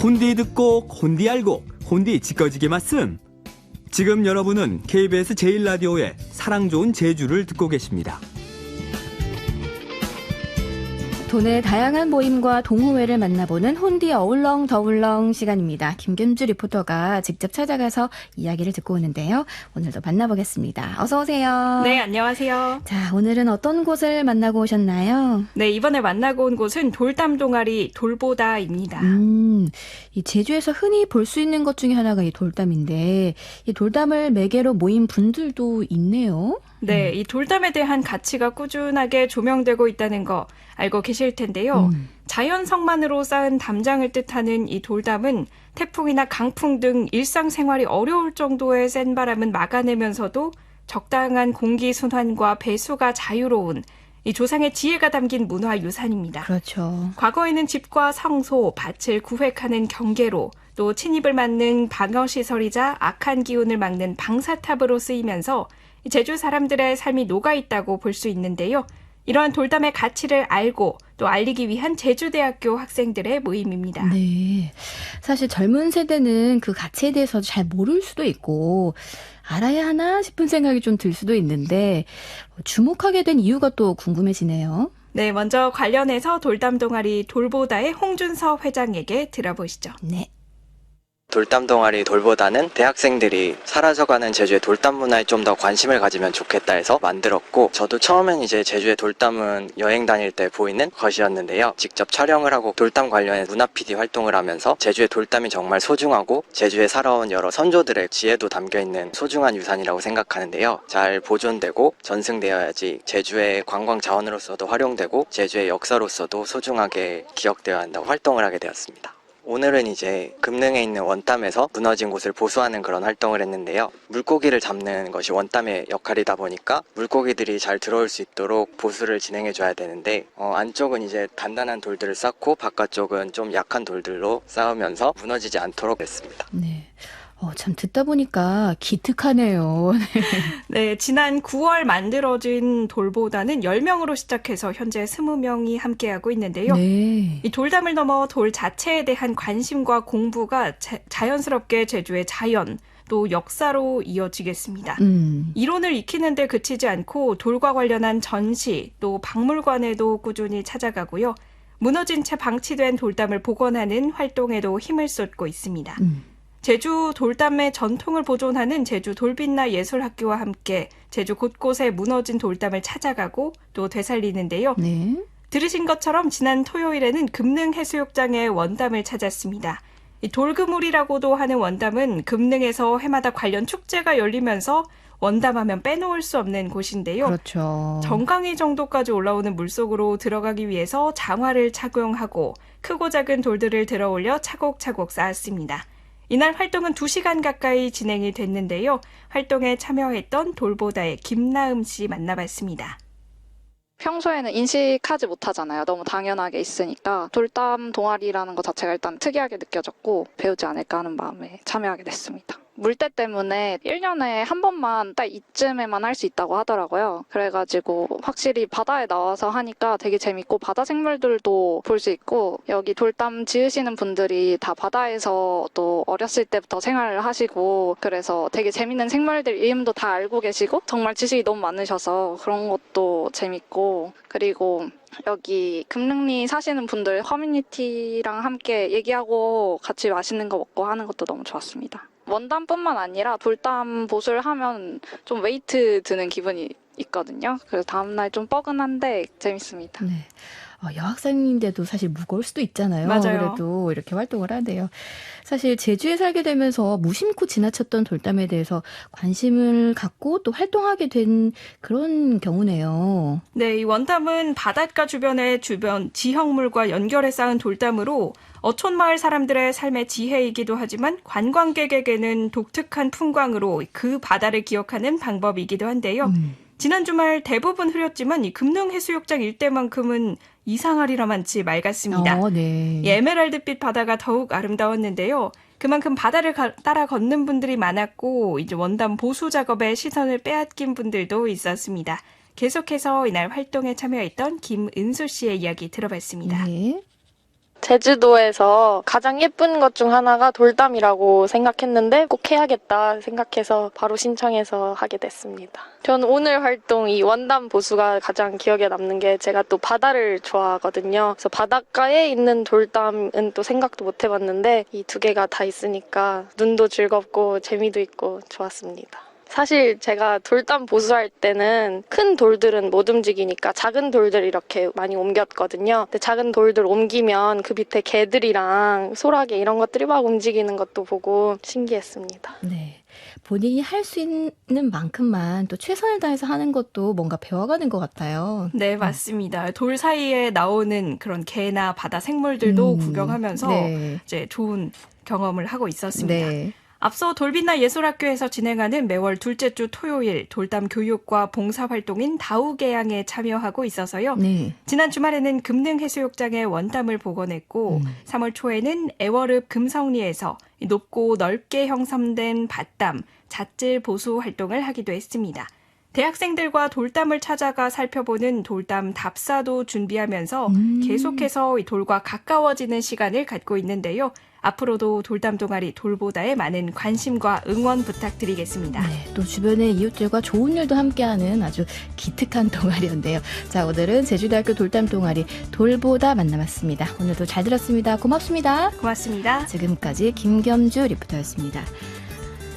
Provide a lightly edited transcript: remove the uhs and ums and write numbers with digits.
혼디 듣고 혼디 알고 혼디 지꺼지게 말씀. 지금 여러분은 KBS 제1라디오의 사랑 좋은 제주를 듣고 계십니다. 돈의 다양한 모임과 동호회를 만나보는 혼디 어울렁 더울렁 시간입니다. 김겸주 리포터가 직접 찾아가서 이야기를 듣고 오는데요. 오늘도 만나보겠습니다. 어서 오세요. 네, 안녕하세요. 자, 오늘은 어떤 곳을 만나고 오셨나요? 네, 이번에 만나고 온 곳은 돌담 동아리 돌보다입니다. 이 제주에서 흔히 볼 수 있는 것 중에 하나가 이 돌담인데 이 돌담을 매개로 모인 분들도 있네요. 네, 이 돌담에 대한 가치가 꾸준하게 조명되고 있다는 거 알고 계실 텐데요. 자연성만으로 쌓은 담장을 뜻하는 이 돌담은 태풍이나 강풍 등 일상생활이 어려울 정도의 센 바람은 막아내면서도 적당한 공기순환과 배수가 자유로운 이 조상의 지혜가 담긴 문화유산입니다. 그렇죠. 과거에는 집과 성소, 밭을 구획하는 경계로 또 침입을 막는 방어시설이자 악한 기운을 막는 방사탑으로 쓰이면서 제주 사람들의 삶이 녹아있다고 볼 수 있는데요. 이러한 돌담의 가치를 알고 또 알리기 위한 제주대학교 학생들의 모임입니다. 네, 사실 젊은 세대는 그 가치에 대해서 잘 모를 수도 있고 알아야 하나 싶은 생각이 좀 들 수도 있는데 주목하게 된 이유가 또 궁금해지네요. 네, 먼저 관련해서 돌담 동아리 돌보다의 홍준서 회장에게 들어보시죠. 네. 돌담 동아리 돌보다는 대학생들이 사라져가는 제주의 돌담 문화에 좀 더 관심을 가지면 좋겠다 해서 만들었고, 저도 처음엔 이제 제주의 돌담은 여행 다닐 때 보이는 것이었는데요. 직접 촬영을 하고 돌담 관련해 문화 PD 활동을 하면서 제주의 돌담이 정말 소중하고 제주에 살아온 여러 선조들의 지혜도 담겨있는 소중한 유산이라고 생각하는데요. 잘 보존되고 전승되어야지 제주의 관광 자원으로서도 활용되고 제주의 역사로서도 소중하게 기억되어야 한다고 활동을 하게 되었습니다. 오늘은 이제 금능에 있는 원담에서 무너진 곳을 보수하는 그런 활동을 했는데요. 물고기를 잡는 것이 원담의 역할이다 보니까 물고기들이 잘 들어올 수 있도록 보수를 진행해 줘야 되는데 안쪽은 이제 단단한 돌들을 쌓고 바깥쪽은 좀 약한 돌들로 쌓으면서 무너지지 않도록 했습니다. 네. 참 듣다 보니까 기특하네요. 네, 지난 9월 만들어진 돌보다는 10명으로 시작해서 현재 20명이 함께하고 있는데요. 네. 이 돌담을 넘어 돌 자체에 대한 관심과 공부가 자연스럽게 제주의 자연 또 역사로 이어지겠습니다. 이론을 익히는 데 그치지 않고 돌과 관련한 전시 또 박물관에도 꾸준히 찾아가고요. 무너진 채 방치된 돌담을 복원하는 활동에도 힘을 쏟고 있습니다. 제주 돌담의 전통을 보존하는 제주 돌빛나 예술학교와 함께 제주 곳곳에 무너진 돌담을 찾아가고 또 되살리는데요. 네. 들으신 것처럼 지난 토요일에는 금능 해수욕장에 원담을 찾았습니다. 이 돌그물이라고도 하는 원담은 금능에서 해마다 관련 축제가 열리면서 원담하면 빼놓을 수 없는 곳인데요. 그렇죠. 정강이 정도까지 올라오는 물속으로 들어가기 위해서 장화를 착용하고 크고 작은 돌들을 들어올려 차곡차곡 쌓았습니다. 이날 활동은 2시간 가까이 진행이 됐는데요. 활동에 참여했던 돌보다의 김나음 씨 만나봤습니다. 평소에는 인식하지 못하잖아요. 너무 당연하게 있으니까 돌담 동아리라는 것 자체가 일단 특이하게 느껴졌고 배우지 않을까 하는 마음에 참여하게 됐습니다. 물때 때문에 1년에 한 번만 딱 이쯤에만 할 수 있다고 하더라고요. 그래가지고 확실히 바다에 나와서 하니까 되게 재밌고 바다 생물들도 볼 수 있고 여기 돌담 지으시는 분들이 다 바다에서 또 어렸을 때부터 생활을 하시고 그래서 되게 재밌는 생물들 이름도 다 알고 계시고 정말 지식이 너무 많으셔서 그런 것도 재밌고 그리고 여기 금능리 사시는 분들 커뮤니티랑 함께 얘기하고 같이 맛있는 거 먹고 하는 것도 너무 좋았습니다. 원담뿐만 아니라 돌담 보수를 하면 좀 웨이트 드는 기분이 있거든요. 그래서 다음날 좀 뻐근한데 재밌습니다. 네. 여학생인데도 사실 무거울 수도 있잖아요. 맞아요. 그래도 이렇게 활동을 하네요. 사실 제주에 살게 되면서 무심코 지나쳤던 돌담에 대해서 관심을 갖고 또 활동하게 된 그런 경우네요. 네, 이 원담은 바닷가 주변의 지형물과 연결해 쌓은 돌담으로 어촌마을 사람들의 삶의 지혜이기도 하지만 관광객에게는 독특한 풍광으로 그 바다를 기억하는 방법이기도 한데요. 지난 주말 대부분 흐렸지만 이 금능해수욕장 일대만큼은 이상하리라만치 맑았습니다. 네. 이 에메랄드빛 바다가 더욱 아름다웠는데요. 그만큼 바다를 따라 걷는 분들이 많았고 이제 원담 보수 작업에 시선을 빼앗긴 분들도 있었습니다. 계속해서 이날 활동에 참여했던 김은수 씨의 이야기 들어봤습니다. 네. 제주도에서 가장 예쁜 것 중 하나가 돌담이라고 생각했는데 꼭 해야겠다 생각해서 바로 신청해서 하게 됐습니다. 저는 오늘 활동 이 원담 보수가 가장 기억에 남는 게 제가 또 바다를 좋아하거든요. 그래서 바닷가에 있는 돌담은 또 생각도 못 해봤는데 이 두 개가 다 있으니까 눈도 즐겁고 재미도 있고 좋았습니다. 사실 제가 돌담 보수할 때는 큰 돌들은 못 움직이니까 작은 돌들 이렇게 많이 옮겼거든요. 근데 작은 돌들 옮기면 그 밑에 개들이랑 소라게 이런 것들이 막 움직이는 것도 보고 신기했습니다. 네. 본인이 할 수 있는 만큼만 또 최선을 다해서 하는 것도 뭔가 배워가는 것 같아요. 네, 맞습니다. 돌 사이에 나오는 그런 개나 바다 생물들도 구경하면서 네. 이제 좋은 경험을 하고 있었습니다. 네. 앞서 돌빛나 예술학교에서 진행하는 매월 둘째 주 토요일 돌담 교육과 봉사활동인 다우개양에 참여하고 있어서요. 네. 지난 주말에는 금능해수욕장에 원담을 복원했고 3월 초에는 애월읍 금성리에서 높고 넓게 형성된 밭담, 잣질 보수 활동을 하기도 했습니다. 대학생들과 돌담을 찾아가 살펴보는 돌담 답사도 준비하면서 계속해서 이 돌과 가까워지는 시간을 갖고 있는데요. 앞으로도 돌담 동아리 돌보다에 많은 관심과 응원 부탁드리겠습니다. 네, 또 주변의 이웃들과 좋은 일도 함께하는 아주 기특한 동아리인데요. 자, 오늘은 제주대학교 돌담 동아리 돌보다 만나봤습니다. 오늘도 잘 들었습니다. 고맙습니다. 고맙습니다. 지금까지 김겸주 리포터였습니다.